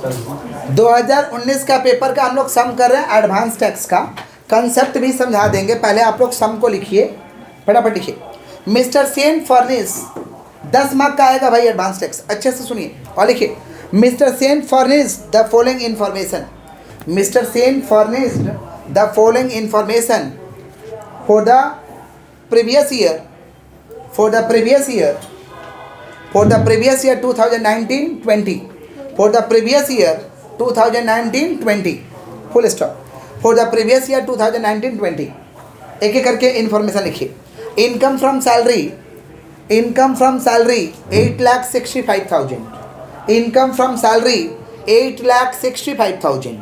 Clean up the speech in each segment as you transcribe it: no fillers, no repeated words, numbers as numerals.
2019 का पेपर का हम लोग सम कर रहे हैं, एडवांस टैक्स का कंसेप्ट भी समझा देंगे। पहले आप लोग सम को लिखिए, फटाफट लिखिए। मिस्टर सेन फर्निश, 10 मार्क का आएगा भाई एडवांस टैक्स, अच्छे से सुनिए और लिखिए। Mister Sen furnish the following information, mister Sen furnished the following information for the previous year, for the previous year 2019-20, for the previous year 2019-20, full stop, for the previous year 2019-20। एक एक करके इन्फॉर्मेशन लिखिए। Income from salary, income from salary 8,65,000, income from salary 8,65,000।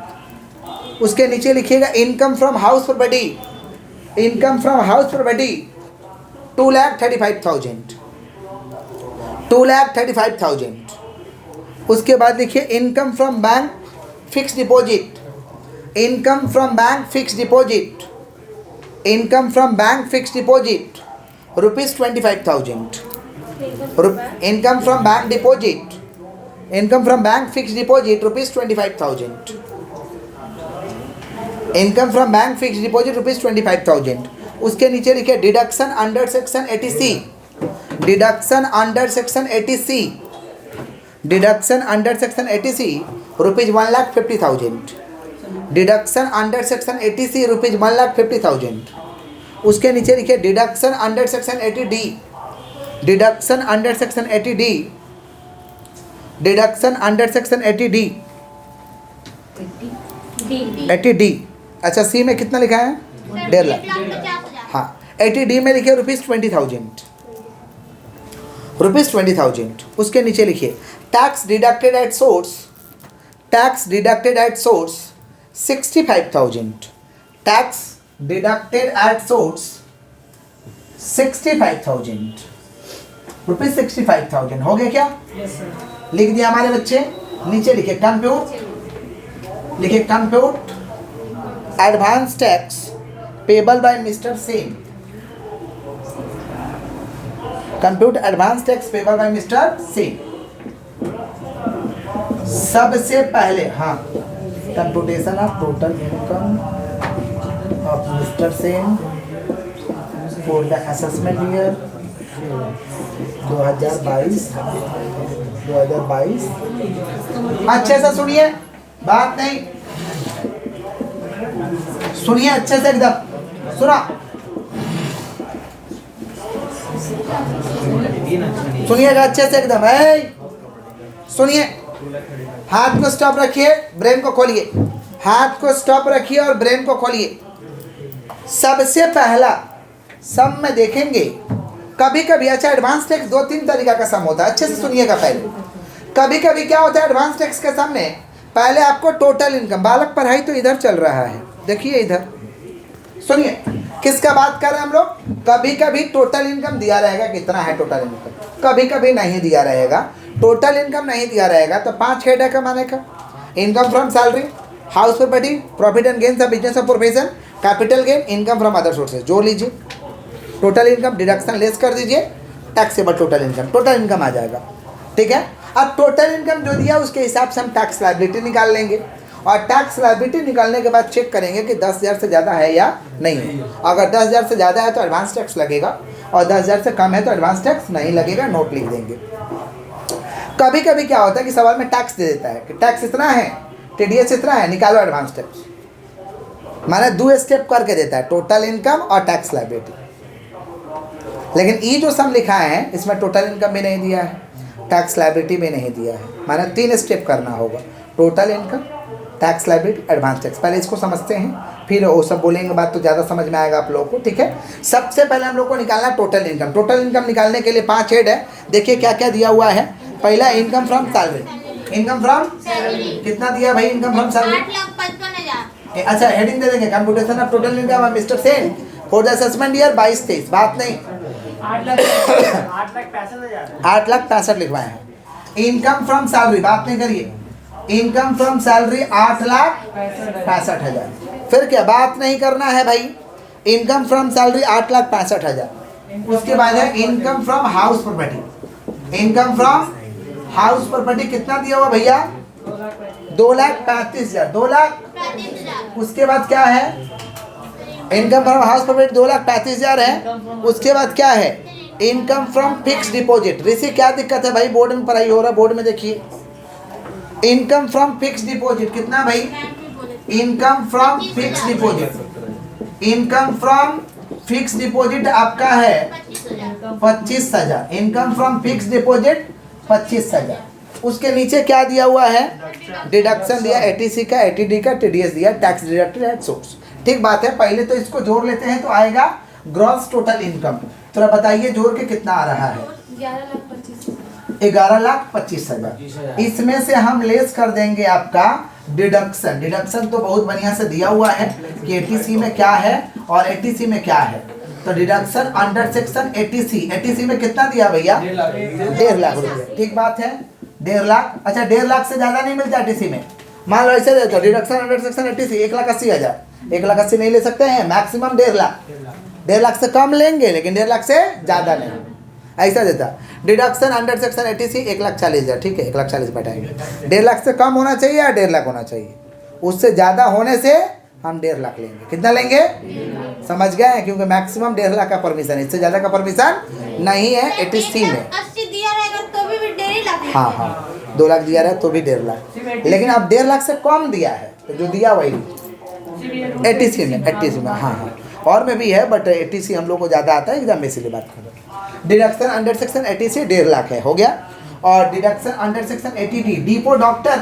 उसके नीचे लिखिएगा income from house property, income from house property 2,35,000, 2,35,000। उसके बाद लिखिए income from bank fix deposit, income from bank fix deposit, income from bank fix deposit ₹25,000, income from bank deposit, income from bank fix deposit ₹25,000, income from bank fix deposit ₹25,000। उसके नीचे लिखिए deduction under section 80C, deduction under section 80C, deduction under section 80C ₹1,50,000, deduction under section 80C ₹1,50,000। उसके नीचे लिखिए deduction under section 80D, deduction under section 80D, deduction under section 80D, 80D। अच्छा सी में कितना लिखा है? 1.5 लाख। हाँ 80D में लिखिए ₹20,000, ₹20,000। उसके नीचे लिखिए tax deducted at source, tax deducted at source 65,000, tax deducted at source 65,000, ₹65,000। हो गया क्या? लिख दिया हमारे बच्चे। नीचे लिखिए कंप्यूट, लिखिए compute advance tax payable by mister Sen, compute advance tax payable by mister Sen. सबसे पहले हाँ computation of total income of mister Sen for the assessment year 2022। अच्छे से सुनिए, बात नहीं सुनिए अच्छे से, एकदम सुना, सुनिएगा अच्छे से एकदम है। सुनिए, हाथ को स्टॉप रखिए, ब्रेन को खोलिए, हाथ को स्टॉप रखिए और ब्रेन को खोलिए। सबसे पहला सम में देखेंगे कभी कभी, अच्छा एडवांस टैक्स 2-3 तरीका का सम होता है, अच्छे से सुनिएगा। पहले कभी कभी क्या होता है एडवांस टैक्स के सम में, पहले आपको टोटल इनकम, बालक पढ़ाई तो इधर चल रहा है, देखिए इधर सुनिए किसका बात कर रहे हैं हम लोग। कभी कभी टोटल इनकम दिया रहेगा, कितना है टोटल इनकम, कभी कभी नहीं दिया रहेगा। टोटल इनकम नहीं दिया रहेगा तो 5 हेड है कमाने का। Income from salary, house property, profit and gains of business of profession, capital gain, income from other sources, जोड़ लीजिए। टोटल इनकम डिडक्शन लेस कर दीजिए, taxable total income, total income आ जाएगा। ठीक है, अब टोटल इनकम जो दिया उसके हिसाब से हम टैक्स लायबिलिटी निकाल लेंगे, और टैक्स लायबिलिटी निकालने के बाद चेक करेंगे कि 10,000 से ज़्यादा है या नहीं है। अगर 10,000 से ज़्यादा है तो एडवांस टैक्स लगेगा, और 10,000 से कम है तो एडवांस टैक्स नहीं लगेगा, नोट लिख देंगे। कभी कभी क्या होता है कि सवाल में टैक्स दे देता है कि टैक्स इतना है, TDS इतना है, निकालो एडवांस टैक्स, माने 2 स्टेप करके देता है, टोटल इनकम और टैक्स लायबिलिटी। लेकिन ये जो सम लिखा है इसमें टोटल इनकम भी नहीं दिया है, टैक्स लायबिलिटी भी नहीं दिया है, माने 3 स्टेप करना होगा, total income, tax liability, advance tax. पहले इसको समझते हैं, फिर वो सब बोलेंगे बात तो ज़्यादा समझ में आएगा आप लोगों को। ठीक है, सबसे पहले हम लोग को निकालना टोटल इनकम। टोटल इनकम निकालने के लिए 5 हेड है, देखिए क्या क्या दिया हुआ है। पहला income from salary, income from कितना दिया भाई, इनकम फ्रॉम सैलरी 8,55,000। अच्छा हेडिंग दे देंगे computation of total income of mister Sen for the assessment year 22-23, बात नहीं 8,65,000 लिखवाए हैं। इनकम फ्रॉम सैलरी, बात नहीं करिए, इनकम फ्रॉम सैलरी 8,65,000। फिर क्या, बात नहीं करना है भाई, इनकम फ्रॉम सैलरी 8,65,000। उसके बाद है income from house property, income from house property कितना दिया हुआ भैया, 2,35,000, 2,00,000। उसके बाद क्या है? इनकम फ्रॉम हाउस प्रॉपर्टी 2,35,000 है। उसके बाद क्या है? Income from fix deposit. Rishi क्या दिक्कत है भाई? बोर्ड में पढ़ाई हो रहा है, बोर्ड में देखिए। इनकम फ्रॉम फिक्स डिपॉजिट कितना भाई? Income from fix deposit, income from fix deposit आपका है 25,000। Income from fix deposit 25,000। उसके नीचे क्या दिया हुआ है? डिडक्शन दिया, एटीसी का, एटीडी का, टीडीएस दिया, टैक्स डिडक्टेड एट सोर्स। ठीक बात है। पहले तो इसको जोड़ लेते हैं तो आएगा ग्रॉस टोटल इनकम। थोड़ा बताइए जोड़ के कितना आ रहा है? 11,25,000। इसमें से हम लेस कर देंगे आपका डिडक्शन। डिडक्शन तो बहुत बढ़िया से दिया हुआ है कि एटीसी में क्या है और एटीसी में क्या है। तो deduction under section eighty C, eighty C में कितना दिया भैया? 1.5 लाख रुपये। ठीक बात है, 1.5 लाख। अच्छा 1.5 लाख से ज़्यादा नहीं मिलता एटीसी में। मान लो ऐसे देता डिडक्शन अंडर सेक्शन एटीसी 1,80,000, 1,80,000 नहीं ले सकते हैं, मैक्सिमम 1.5 लाख। 1.5 लाख से कम लेंगे लेकिन 1.5 लाख से ज़्यादा नहीं, ऐसा देता। Deduction under section ATC 1,40,000। ठीक है, 1,40,000 बैठाएंगे। 1.5 लाख से कम होना चाहिए या 1.5 लाख होना चाहिए? उससे ज़्यादा होने से हम 1.5 लाख लेंगे। कितना लेंगे? समझ गए? क्योंकि मैक्सिमम 1.5 लाख का परमिशन है, इससे ज़्यादा का परमिशन नहीं है एटीसी में। 80 दिया रहेगा तो भी 1.5 लाख। हाँ, 2 लाख दिया रहा तो भी 1.5 लाख, लेकिन अब 1.5 लाख से कम दिया है तो जो दिया वही एटीसी में। एटीसी में हाँ, और में भी है बट एटीसी हम लोग को ज़्यादा आता है, एग्जाम में इसीलिए बात कर रहे हैं। Deduction under section ATC 1.5 lakh है, हो गया। और deduction under section ATD, depot doctor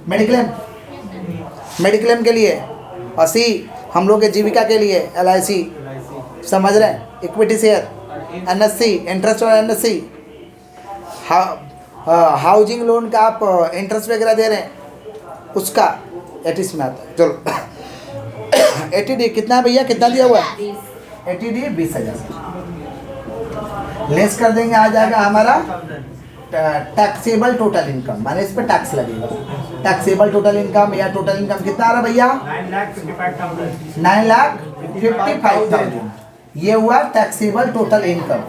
mediclaim, mediclaim के लिए, और सी हम लोग के जीविका के लिए LIC, समझ रहे हैं, इक्विटी शेयर, NSC, इंटरेस्ट और NSC, हाउसिंग लोन का आप इंटरेस्ट वगैरह दे रहे हैं उसका एटीसी में आता है। चलो एटीडी कितना है भैया? कितना दिया हुआ है? एटीडी 20,000 लेस कर देंगे, आ जाएगा हमारा टैक्सेबल टोटल इनकम, माने इस पर टैक्स लगेगा। टैक्सेबल टोटल इनकम या टोटल इनकम कितना आ रहा भैया? 9,55,000। ये हुआ taxable total income.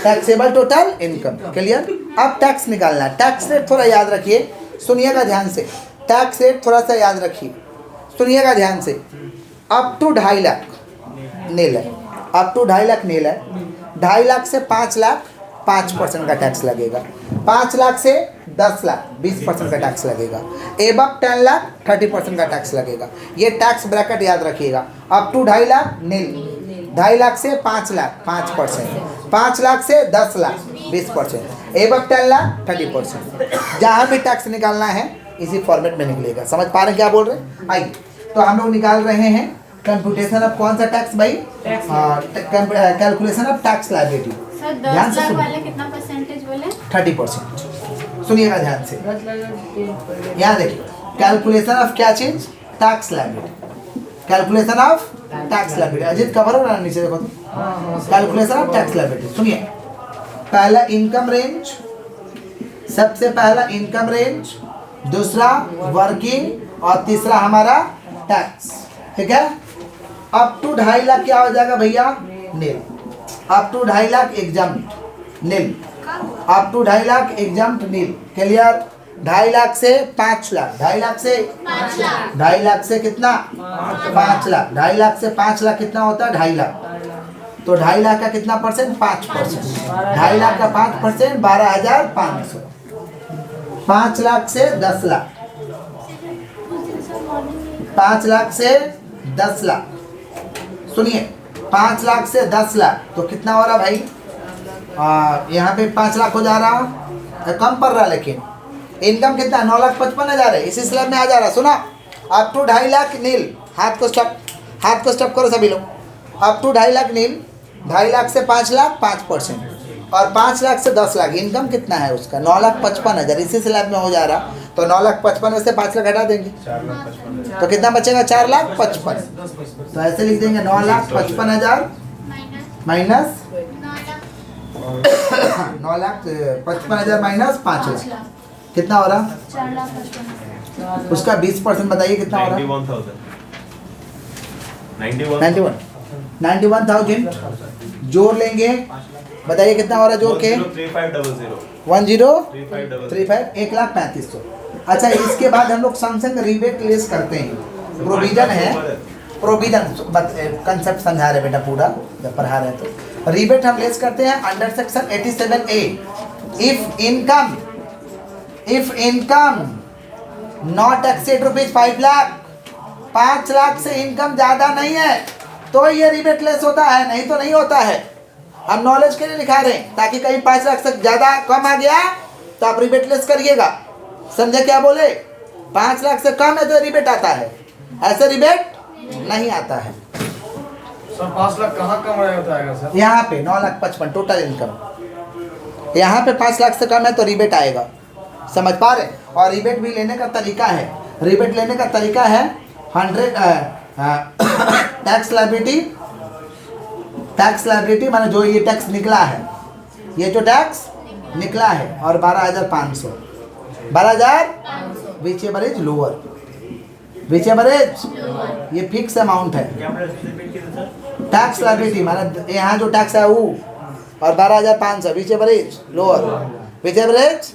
Taxable total income clear. अब टैक्स निकालना है। टैक्स रेट थोड़ा याद रखिए, सुनिएगा ध्यान से। टैक्स रेट थोड़ा सा याद रखिए, सुनिएगा ध्यान से। अप टू 2.5 लाख नील है, अप टू 2.5 लाख नील है। 2.5 लाख से 5 लाख 5% का टैक्स लगेगा। 5 लाख से 10 लाख 20% का टैक्स लगेगा। एबव 10 लाख 30% का टैक्स लगेगा। ये टैक्स ब्रैकेट याद रखिएगा। अप टू 2.5 लाख नील, 2.5 लाख से 5 लाख 5%, 5 लाख से 10 लाख 20%, एबव 10 लाख 30%। जहाँ भी टैक्स निकालना है इसी फॉर्मेट में निकलेगा। समझ पा रहे हैं क्या बोल रहे हैं? आइए तो हम लोग निकाल रहे हैं कंप्यूटेशन ऑफ कौन सा टैक्स भाई? Calculation of tax liability. Sir 10 lakh वाले कितना परसेंटेज बोले? 30%। सुनिएगा ध्यान से, यहाँ देखिए कैलकुलेशन ऑफ क्या चीज? Tax liability. Calculation of tax liability. Ajit cover हो रहा है नीचे देखो तो। कैलकुलेशन ऑफ टैक्स लायबिलिटी सुनिए। पहला इनकम रेंज, सबसे पहला इनकम रेंज, दूसरा वर्किंग और तीसरा हमारा टैक्स। ठीक है। अप टू 2.5 लाख क्या हो जाएगा भैया? Nil. Up to 2.5 lakh exempt nil, up to 2.5 lakh exempt nil. Clear. 2.5 lakh से 5 लाख, 2.5 लाख से 5 लाख, 2.5 लाख से कितना? 5 लाख। 2.5 लाख से 5 लाख कितना होता है? 2.5 लाख। तो 2.5 लाख का कितना परसेंट? 5%। 2.5 लाख का 5% 12,500। 5 लाख से 10 लाख, 5 लाख से 10 लाख। सुनिए 5 लाख से 10 लाख तो कितना हो रहा भाई? यहाँ पे 5 लाख हो जा रहा है, कम पड़ रहा है लेकिन इनकम कितना? 9,55,000 है। इसी स्लैब में आ जा रहा है। सुना, अप टू 2.5 लाख नील, हाथ को स्टॉप, हाथ को स्टॉप करो सभी लोग। अप टू 2.5 लाख नील, 2.5 लाख से 5 लाख 5%, और 5 लाख से 10 लाख इनकम कितना है उसका? 9,55,000। इसी स्लैब में हो जा रहा, तो 9,55,000 में से 5 लाख हटा देंगे तो कितना बचेगा? 4,55,000। तो ऐसे लिख देंगे 9,55,000 माइनस 9,55,000 माइनस 5 लाख कितना हो रहा? 4,55,000। उसका 20% बताइए कितना हो रहा? 91,000 जोड़ लेंगे, बताइए कितना हो रहा जोड़ के? 103500 1035, 1,35,000। अच्छा, इसके बाद हम लोग सैमसंग रिबेट लेस करते हैं। प्रोविजन है, प्रोविजन कंसेप्ट समझा रहे बेटा पूरा जब पढ़ा रहे तो। रिबेट हम लेस करते हैं under section 87A। If income not exceed rupees 5 lakh, 5 lakh से इनकम ज़्यादा नहीं है तो ये रिबेट लेस होता है, नहीं तो नहीं होता है। हम नॉलेज के लिए लिखा रहे हैं ताकि कहीं 5 लाख से ज़्यादा कम आ गया तो आप रिबेट लेस करिएगा। समझे क्या बोले? 5 लाख से कम है तो रिबेट आता है, ऐसे रिबेट नहीं आता है। सर 5 लाख कहाँ कम होता है सर? यहाँ पे 9,55,000 टोटल इनकम, यहाँ पे 5 लाख से कम है तो रिबेट आएगा। समझ पा रहे? और रिबेट भी लेने का तरीका है, रिबेट लेने का तरीका है 100 टैक्स लायबिलिटी माने जो ये टैक्स निकला है, ये जो टैक्स निकला है, और 12,500 which ever is lower, which ever is ये फिक्स अमाउंट है। टैक्स लायबिलिटी माने यहाँ जो टैक्स है वो, और 12,500 which ever is lower, which ever is.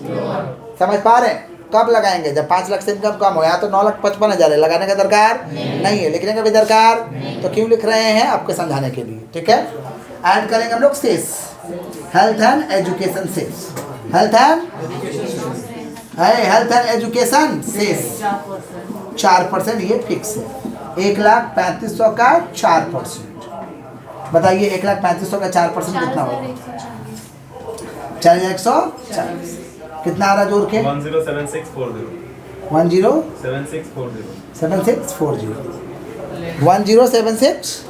समझ पा रहे हैं? कब लगाएंगे? जब 5 लाख से इनकम कम हो। यहाँ तो 9,55,000 है, लगाने का दरकार नहीं है, लिखने का भी दरकार। तो क्यों लिख रहे हैं? आपके समझाने के लिए, ठीक है। ऐड करेंगे हम लोग cess, health and education cess, health and education cess 4%, ये फिक्स है। 1,35,000 का 4%। बताइए 1,35,000 का 4% कितना होगा? 4,140। कितना आ रहा जोड़ के? 107640 107640 1076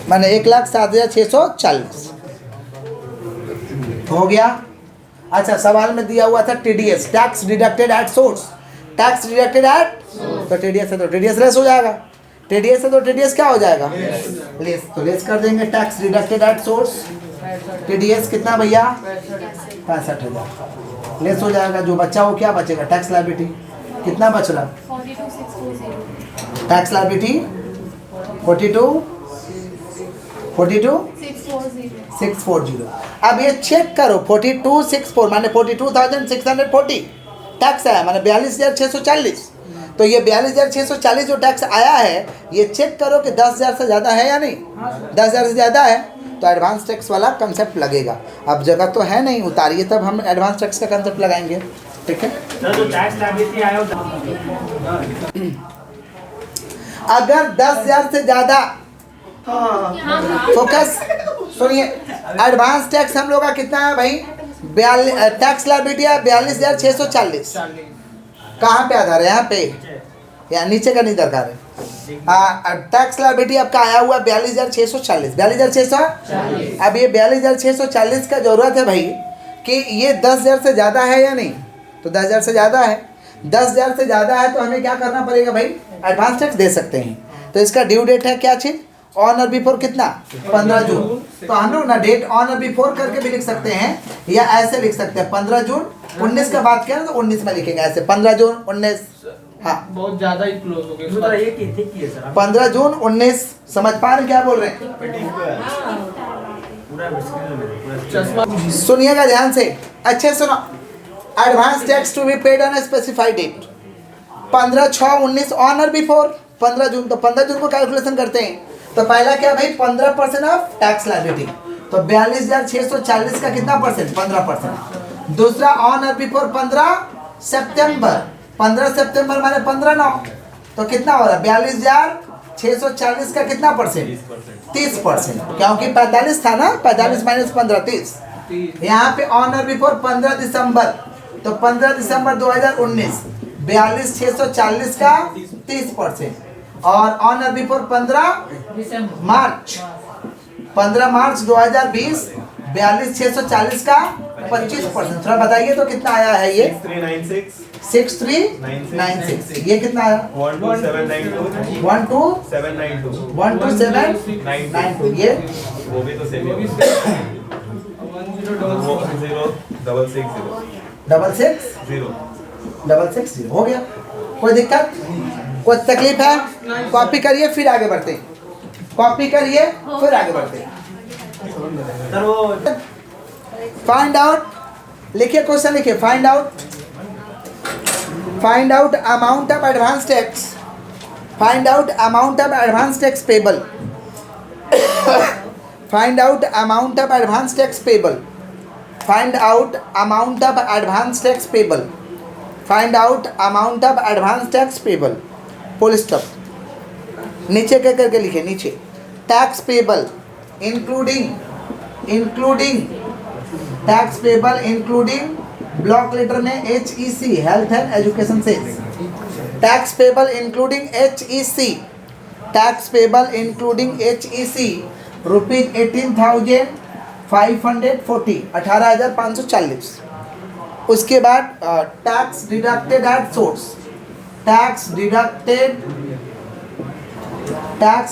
माने 1,07,640 हो गया। अच्छा, सवाल में दिया हुआ था TDS, tax deducted at source, tax deducted eight, तो टीडीएस है तो टीडीएस लेस हो जाएगा, टीडीएस है तो टीडीएस क्या हो जाएगा? लेस। तो लेस कर देंगे tax deducted at source. TDS कितना भैया? 65,000 लेस हो जाएगा। जो बचा वो क्या बचेगा? Tax liability. कितना बच रहा? 42,640 टैक्स लायबिलिटी 42,640। अब ये चेक करो, 42,640 माने 42,640 टैक्स आया, माने 42,640। तो ये 42,640 जो टैक्स आया है, ये चेक करो कि 10,000 से ज़्यादा है या नहीं। 10,000 से ज़्यादा है तो एडवांस टैक्स वाला कंसेप्ट लगेगा। अब जगह तो है नहीं, उतारिए तब हम एडवांस टैक्स का कंसेप्ट लगाएंगे, ठीक है। अगर 10,000 से ज़्यादा, फोकस सुनिए, एडवांस टैक्स हम लोग का कितना है भाई? टैक्स लायबिलिटी है 42,640। कहाँ पे आधार है? यहाँ पे, या नीचे का नहीं दरकार है। टैक्स लायबिलिटी आपका आया हुआ 42,640, 42,640। अब ये 42,640 का जरूरत है भाई कि ये 10,000 से ज़्यादा है या नहीं। तो 10,000 से ज़्यादा है, 10,000 से ज़्यादा है तो हमें क्या करना पड़ेगा भाई? एडवांस टैक्स दे सकते हैं। तो इसका ड्यू डेट है क्या चीज़? ऑन और बिफोर कितना? 15 जून। तो हम लोग ना डेट ऑन और बिफोर करके भी लिख सकते हैं, या ऐसे लिख सकते हैं 15 जून 19 का बात किया तो 19 में लिखेंगे, ऐसे 15 जून 19। हाँ, बहुत ज्यादा ही क्लोज हो गए। 15 जून 19। समझ पा रहे क्या बोल रहे हैं? सुनिएगा ध्यान से, अच्छे सुनो। Advance tax to be paid on specified date 15/6/19 on और बिफोर 15 जून। तो 15 जून को कैलकुलेशन करते हैं। तो पहला क्या भाई? 15% ऑफ टैक्स लायबिलिटी। तो 42,640 का कितना परसेंट? 15%। दूसरा ऑन और बिफोर 15 सितंबर, 15 सितंबर माने 15/9। तो कितना हो रहा है? 42,640 का कितना परसेंट? 30%। क्योंकि 45 था ना, 45 माइनस 15 30। यहाँ पे ऑन और बिफोर 15 दिसंबर, तो 15 दिसंबर 2019 42,640 का 30%। और ऑन और बिफोर 15 मार्च 2020 42,640 का 25%। थोड़ा बताइए तो कितना आया है ये? 6396। ये कितना आया? 12792। ये वो भी तो सेम ही है। 660 हो गया। कोई दिक्कत, कोई तकलीफ है? कॉपी करिए फिर आगे बढ़ते हैं, कॉपी करिए फिर आगे बढ़ते हैं। फाइंड आउट लिखिए, क्वेश्चन लिखिए। Find out Find out amount of advance tax. Find out amount of advance tax payable. Find out amount of advance tax payable. Find out amount of advance tax payable. Find out amount of advance tax payable. Full stop. नीचे क्या करके लिखे नीचे tax payable including tax payable including block letter में HEC health and education से tax payable including HEC tax payable including HEC rupees 18,540 18,540 उसके बाद tax deducted at source tax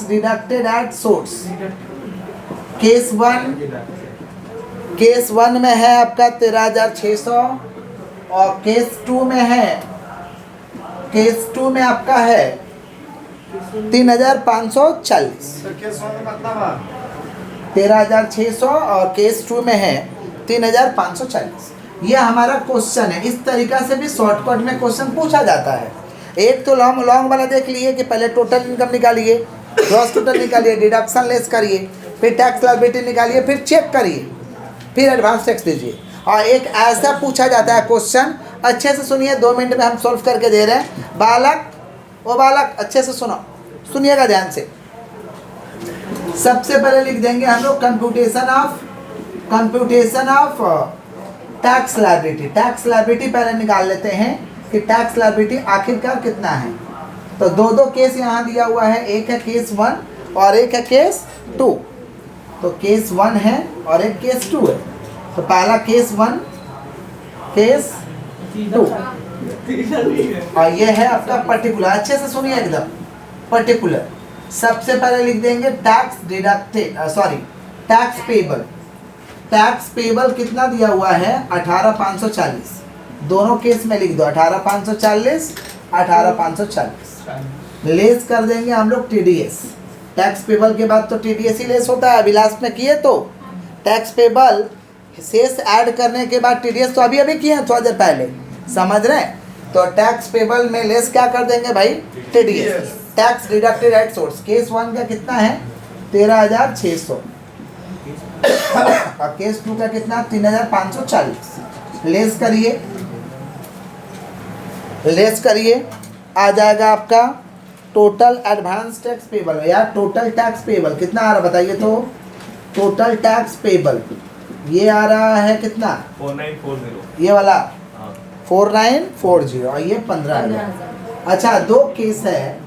deducted at source case one में है आपका 13,600 और case to में आपका है 3,540 13,600 और केस टू में है 3,540 ये हमारा क्वेश्चन है। इस तरीका से भी शॉर्टकट में क्वेश्चन पूछा जाता है। एक तो लॉन्ग वाला देख लिए कि पहले टोटल इनकम निकालिए, ग्रॉस टोटल निकालिए, डिडक्शन लेस करिए, फिर टैक्स लायबिलिटी निकालिए, फिर चेक करिए, फिर एडवांस टैक्स दीजिए। और एक ऐसा पूछा जाता है क्वेश्चन, अच्छे से सुनिए, 2 मिनट में हम सॉल्व करके दे रहे हैं। बालक अच्छे से सुनिएगा ध्यान से। सबसे पहले लिख देंगे हम लोग computation of tax liability. Tax liability पहले निकाल लेते हैं कि टैक्स लायबिलिटी आखिरकार कितना है। तो दो केस यहाँ दिया हुआ है, एक है केस 1 और एक है केस 2। तो केस 1 है और एक केस 2 है। तो पहला केस 1 केस 2 और ये है आपका पर्टिकुलर। अच्छे से सुनिए एकदम पर्टिकुलर। सबसे पहले लिख देंगे टैक्स पेबल कितना दिया हुआ है 18,540। दोनों केस में लिख दो 18,540 18,540। लेस कर देंगे हम लोग TDS। टैक्स पेबल के बाद तो TDS ही लेस होता है। अभी लास्ट में किए तो टैक्स पेबल शेष ऐड करने के बाद TDS तो अभी किए हैं थोड़ा देर पहले, समझ रहे हैं। तो टैक्स पेबल में लेस क्या कर देंगे भाई TDS। Tax deducted at source case 1 का कितना है 13,600 और केस 2 का कितना 3,540। लेस करिए आ जाएगा आपका टोटल एडवांस टैक्स पेबल। यार टोटल टैक्स पेबल कितना आ रहा बताइए तो। टोटल टैक्स पेबल ये आ रहा है कितना 4940 ये वाला 4940 और ये 15,000। अच्छा 2 केस है।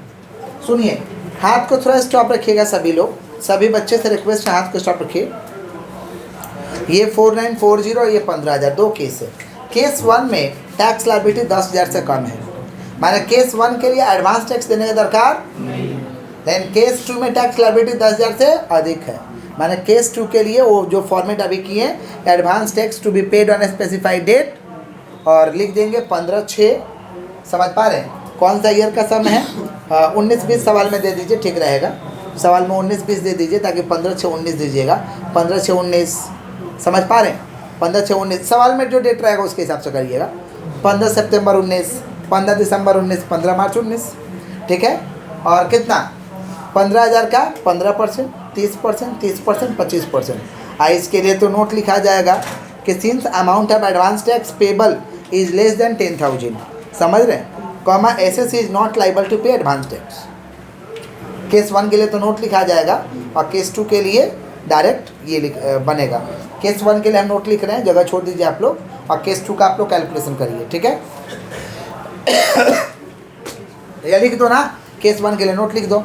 सुनिए हाथ को थोड़ा स्टॉप रखिएगा सभी लोग, सभी बच्चे से रिक्वेस्ट है हाथ को स्टॉप रखिए। ये 4940 और ये 15,000 2 केस है। केस 1 में टैक्स लायबिलिटी 10,000 से कम है, माने केस 1 के लिए एडवांस टैक्स देने का दरकार नहीं। लेकिन केस 2 में टैक्स लायबिलिटी 10,000 से अधिक है, माने केस 2 के लिए वो जो फॉर्मेट अभी किए advance tax to be paid on specified date और लिख देंगे 15/6। समझ पा रहे हैं कौन सा ईयर का सम है। 19-20 सवाल में दे दीजिए, ठीक रहेगा। सवाल में 19-20 दे दीजिए ताकि 15/6/19 दीजिएगा। 15/6/19 समझ पा रहे हैं। 15/6/19 सवाल में जो डेट रहेगा उसके हिसाब से करिएगा। 15 सितंबर 19, 15 दिसंबर 19, 15 मार्च 19, ठीक है। और कितना 15,000 का 15%, 30%, 30%, 25%। इसके लिए तो नोट लिखा जाएगा कि since amount of advance tax payable is less than 10,000, समझ रहे हैं, comma assessee is not liable to pay advance tax. Case 1 के लिए तो नोट लिखा जाएगा और केस 2 के लिए डायरेक्ट ये बनेगा। केस 1 के लिए हम नोट लिख रहे हैं, जगह छोड़ दीजिए आप लोग, और केस 2 का आप लोग कैलकुलेशन करिए, ठीक है। ये लिख दो ना, केस 1 के लिए नोट लिख दो,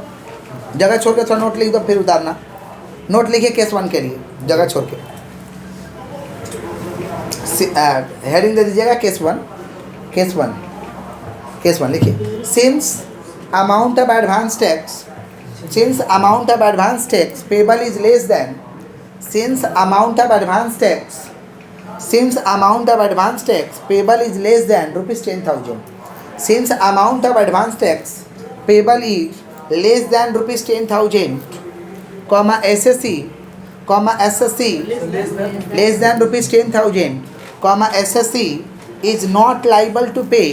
जगह छोड़ के थोड़ा नोट लिख दो फिर उतारना। नोट लिखिए केस 1 के लिए जगह छोड़ के, हेडिंग दे दीजिएगा केस 1 लिखिए। Since amount of advance tax payable is less than ₹10,000 since amount of advance tax payable is less than ₹10,000, comma SSC less than ₹10,000, comma SSC is not liable to pay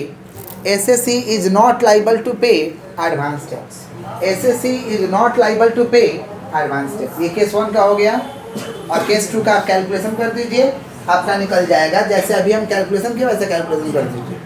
SSC is not liable to pay advance tax. SSC is not liable to pay advance tax. ये case 1 का हो गया और case 2 का आप calculation कर दीजिए, आपका निकल जाएगा। जैसे अभी हम कैलकुलेशन किए वैसे कैलकुलेशन कर दीजिए।